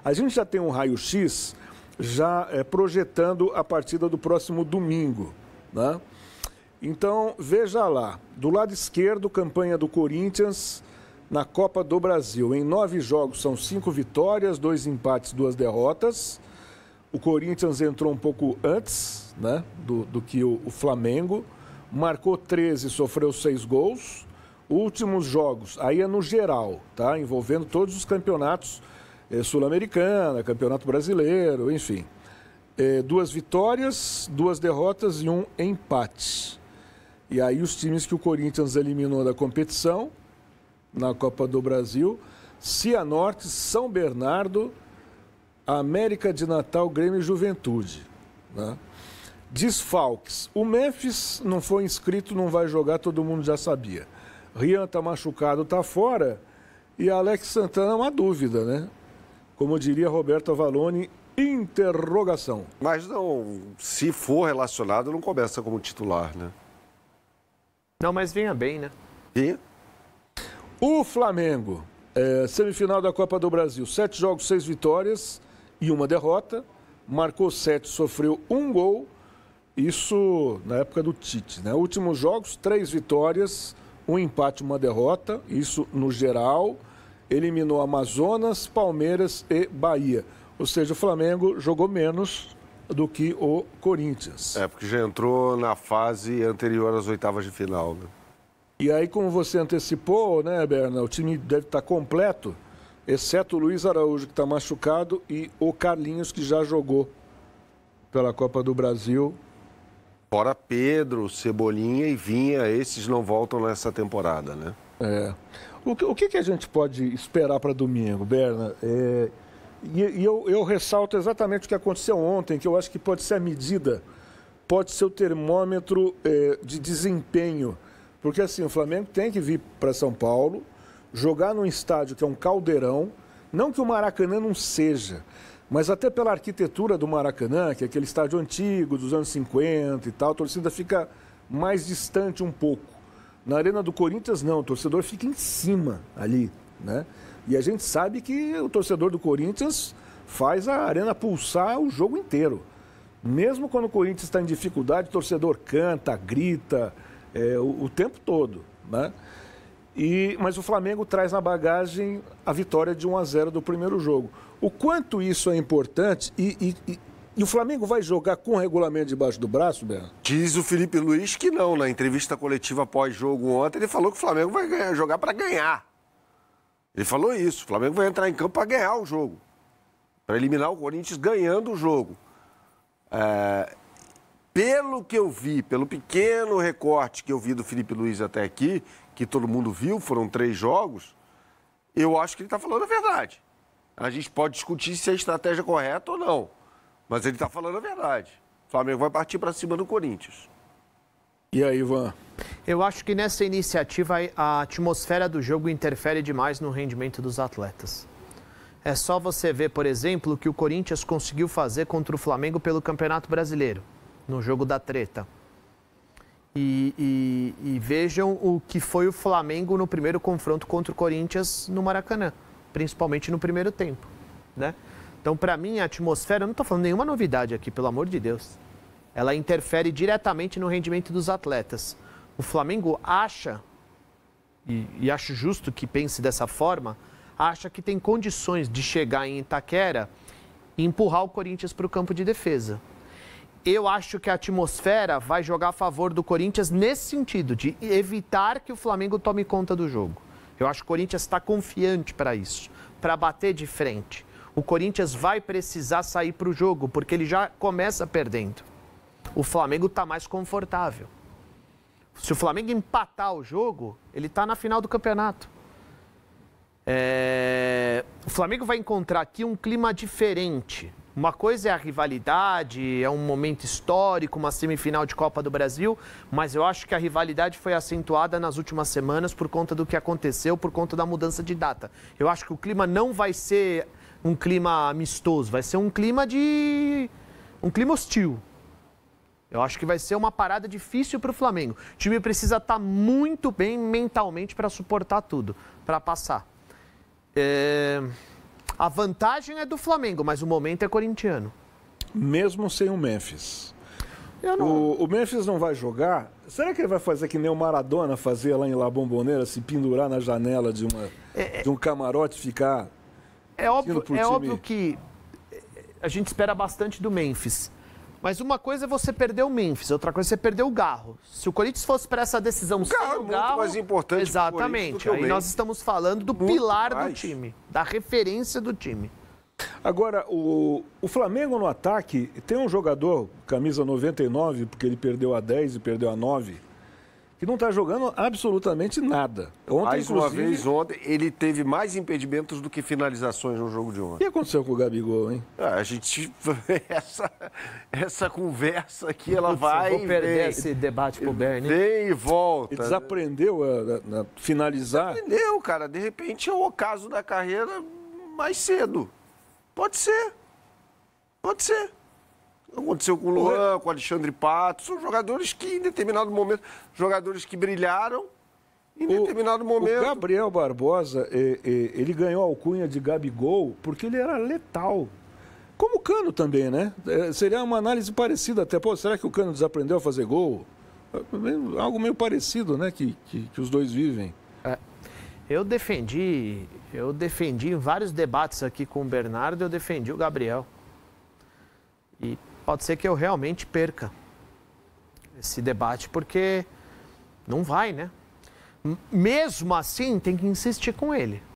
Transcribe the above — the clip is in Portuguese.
A gente já tem um raio-x já projetando a partida do próximo domingo, né? Então, veja lá, do lado esquerdo, campanha do Corinthians na Copa do Brasil. Em 9 jogos são 5 vitórias, 2 empates, 2 derrotas. O Corinthians entrou um pouco antes, né, do que o Flamengo. Marcou 13, sofreu 6 gols. Últimos jogos, aí é no geral, tá? Envolvendo todos os campeonatos sul-americana, campeonato brasileiro, enfim. 2 vitórias, 2 derrotas e 1 empate. E aí os times que o Corinthians eliminou da competição, na Copa do Brasil, Cianorte, São Bernardo, América de Natal, Grêmio e Juventude, né? Desfalques. O Memphis não foi inscrito, não vai jogar, todo mundo já sabia. Rian está machucado, está fora. E Alex Santana é uma dúvida, né? Como diria Roberto Avalone, interrogação. Mas não, se for relacionado, não começa como titular, né? Não, mas venha bem, né? E? O Flamengo, semifinal da Copa do Brasil, 7 jogos, 6 vitórias e 1 derrota. Marcou 7, sofreu 1 gol. Isso na época do Tite, né? Últimos jogos, 3 vitórias, 1 empate, 1 derrota. Isso no geral. Eliminou Amazonas, Palmeiras e Bahia. Ou seja, o Flamengo jogou menos do que o Corinthians. Porque já entrou na fase anterior às oitavas de final, né? E aí, como você antecipou, né, Berna, o time deve estar completo, exceto o Luiz Araújo, que está machucado, e o Carlinhos, que já jogou pela Copa do Brasil. Fora Pedro, Cebolinha e Vinha, esses não voltam nessa temporada, né? O que a gente pode esperar para domingo, Berna? Eu ressalto exatamente o que aconteceu ontem, que eu acho que pode ser a medida, pode ser o termômetro de desempenho. Porque assim, o Flamengo tem que vir para São Paulo, jogar num estádio que é um caldeirão, não que o Maracanã não seja, mas até pela arquitetura do Maracanã, que é aquele estádio antigo, dos anos 50 e tal, a torcida fica mais distante um pouco. Na Arena do Corinthians, não, o torcedor fica em cima ali, né? E a gente sabe que o torcedor do Corinthians faz a Arena pulsar o jogo inteiro. Mesmo quando o Corinthians está em dificuldade, o torcedor canta, grita, o tempo todo, né? Mas o Flamengo traz na bagagem a vitória de 1-0 do primeiro jogo. O quanto isso é importante e o Flamengo vai jogar com o regulamento debaixo do braço, Berna? Diz o Felipe Luiz que não. Na entrevista coletiva pós-jogo ontem, ele falou que o Flamengo vai jogar para ganhar. Ele falou isso. O Flamengo vai entrar em campo para ganhar o jogo. Para eliminar o Corinthians ganhando o jogo. Pelo que eu vi, pelo pequeno recorte que eu vi do Felipe Luiz até aqui, que todo mundo viu, foram 3 jogos, eu acho que ele está falando a verdade. A gente pode discutir se é a estratégia correta ou não, mas ele está falando a verdade. O Flamengo vai partir para cima do Corinthians. E aí, Ivan? Eu acho que nessa iniciativa a atmosfera do jogo interfere demais no rendimento dos atletas. É só você ver, por exemplo, o que o Corinthians conseguiu fazer contra o Flamengo pelo Campeonato Brasileiro, no jogo da treta. E vejam o que foi o Flamengo no primeiro confronto contra o Corinthians no Maracanã, principalmente no primeiro tempo, né? Então, para mim, a atmosfera, eu não estou falando nenhuma novidade aqui, pelo amor de Deus. Ela interfere diretamente no rendimento dos atletas. O Flamengo acha, e acho justo que pense dessa forma, acha que tem condições de chegar em Itaquera e empurrar o Corinthians para o campo de defesa. Eu acho que a atmosfera vai jogar a favor do Corinthians nesse sentido, de evitar que o Flamengo tome conta do jogo. Eu acho que o Corinthians está confiante para isso, para bater de frente. O Corinthians vai precisar sair para o jogo, porque ele já começa perdendo. O Flamengo está mais confortável. Se o Flamengo empatar o jogo, ele está na final do campeonato. O Flamengo vai encontrar aqui um clima diferente. Uma coisa é a rivalidade, é um momento histórico, uma semifinal de Copa do Brasil, mas eu acho que a rivalidade foi acentuada nas últimas semanas por conta do que aconteceu, por conta da mudança de data. Eu acho que o clima não vai ser um clima amistoso, vai ser um clima hostil. Eu acho que vai ser uma parada difícil para o Flamengo. O time precisa estar muito bem mentalmente para suportar tudo, para passar. A vantagem é do Flamengo, mas o momento é corintiano. Mesmo sem o Memphis. Eu não... O Memphis não vai jogar? Será que ele vai fazer que nem o Maradona fazia lá em La Bombonera, se pendurar na janela de um camarote e ficar... É óbvio que a gente espera bastante do Memphis. Mas uma coisa é você perder o Memphis, outra coisa é você perder o Garro. Se o Corinthians fosse para essa decisão sem o muito Garro... mais importante exatamente. Aí nós estamos falando do muito pilar mais. do time, da referência do time. Agora, o Flamengo no ataque tem um jogador, camisa 99, porque ele perdeu a 10 e perdeu a 9, que não está jogando absolutamente nada. Ontem, Mais uma vez, ontem, ele teve mais impedimentos do que finalizações no jogo de O ontem. que aconteceu com o Gabigol, hein? A gente... Essa conversa aqui, ela vai... Eu vou perder vem, esse debate pro Bernie. vem e volta. Ele desaprendeu a finalizar. Entendeu, cara? De repente é o ocaso da carreira mais cedo. Pode ser. Pode ser. Aconteceu com o Luan, com o Alexandre Pato. São jogadores que, em determinado momento, jogadores que brilharam, em determinado momento... O Gabriel Barbosa, ele ganhou a alcunha de Gabigol porque ele era letal. Como o Cano também, né? Seria uma análise parecida até. Pô, será que o Cano desaprendeu a fazer gol? Algo meio parecido, né? Que os dois vivem. Eu defendi em vários debates aqui com o Bernardo, eu defendi o Gabriel. E pode ser que eu realmente perca esse debate, porque não vai, né? Mesmo assim, tem que insistir com ele.